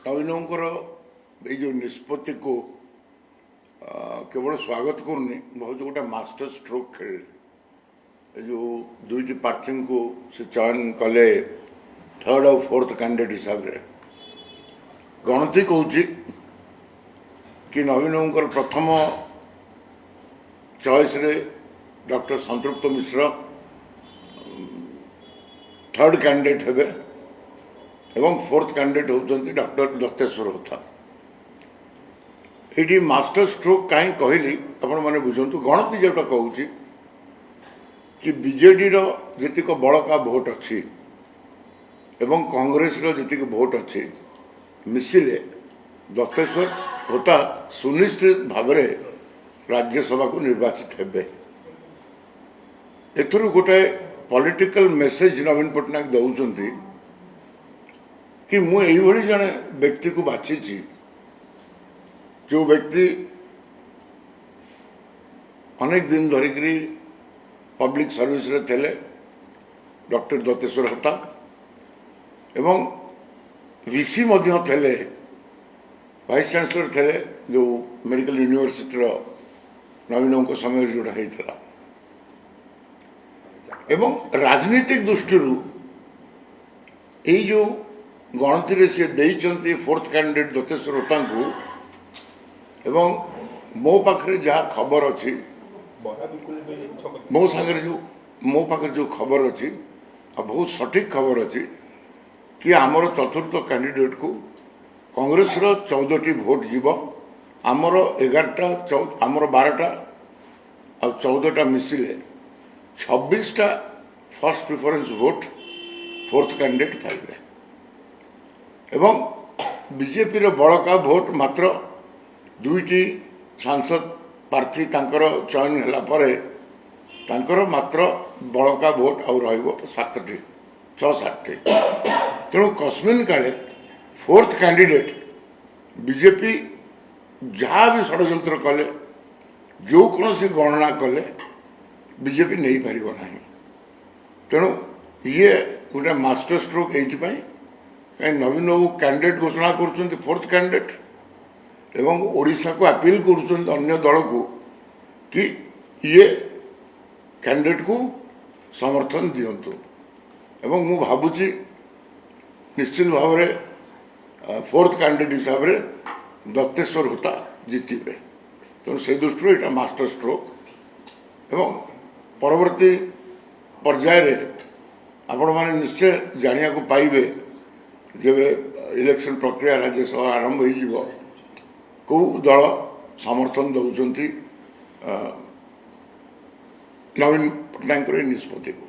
नवीनकर ये जो निष्पत्ति को केवल स्वागत करनी बहुत गोटे मास्टर स्ट्रोक खेल जो दुईट प्रार्थी को से चयन कले थर्ड और फोर्थ कैंडिडेट हिसाब से गणति कौच कि नवीनकर प्रथम चॉइस रे डॉक्टर संतृप्त मिश्र थर्ड कैंडिडेट हेबे एवं फोर्थ कैंडिडेट होती डॉक्टर दत्तेश्वर होता ये मास्टर स्ट्रोक कहीं कहली आपण मैंने बुझंतु गणति जोटा कहूँ कि बीजेडी जीक बड़का भोट अच्छी एवं कांग्रेस जीक भोट अच्छी मिसिले दत्तेश्वर होता सुनिश्चित भाव राज्यसभा को निर्वाचित हेबे एथुरु गोटे पॉलिटिकल मेसेज नवीन पट्टनायक दौरान कि मुझे जड़े व्यक्ति को बाछी जो व्यक्ति अनेक दिन धरिक पब्लिक सर्विस रे थे डॉक्टर दत्तेश्वर होता एवं वीसी थे वाइस चांसलर थे जो मेडिकल यूनिवर्सिटी नवीनों को समय जोड़ा होता एवं राजनीतिक दृष्टि जो गणति सी देते फोर्थ कैंडिडेट दत्तेश्वर होता को एवं मो पाखे जहाँ खबर अच्छी मो सागर जो मो पाखे जो खबर अच्छी बहुत सटीक खबर अच्छी कि आमर चतुर्थ कैंडिडेट को कांग्रेस 14टी भोट जीव आमर 11टा आमर 12टा आ 14टा मिसिले 26टा फर्स्ट प्रिफरेंस भोट फोर्थ कैंडिडेट पाइबे एवं बीजेपी बड़का भोट मात्र दुईटी सांसद प्रार्थी चयन है मात्र बड़का भोट आउ रटी 6-7टी तेणु कस्मिन काले फोर्थ कैंडिडेट बीजेपी जहाँ भी षड्यंत्र कले जो कौन सी गणना कले बीजेपी नहीं पार ना तेणु ये गोटे मास्टर स्ट्रोक ये कहीं नवीन बाबू कैंडिडेट घोषणा कर फोर्थ कैंडिडेट एवं ओडिशा को अपील कर अन्य दल को कि ये कैंडिडेट को समर्थन दिंतु एवं मु भावुची निश्चित भाव में फोर्थ कैंडिडेट हिसाब से दत्तेश्वर होता जीतबे तेणु से दृष्टि यहाँ मास्टर स्ट्रोक एवं परवर्ती पर्याय आपण मैंने निश्चय जाना को पाइबे जब इलेक्शन प्रक्रिया राज्यसभा आरंभ हो कौ दल समर्थन दौरान नवीन पट्टनायक निष्पत्ति को।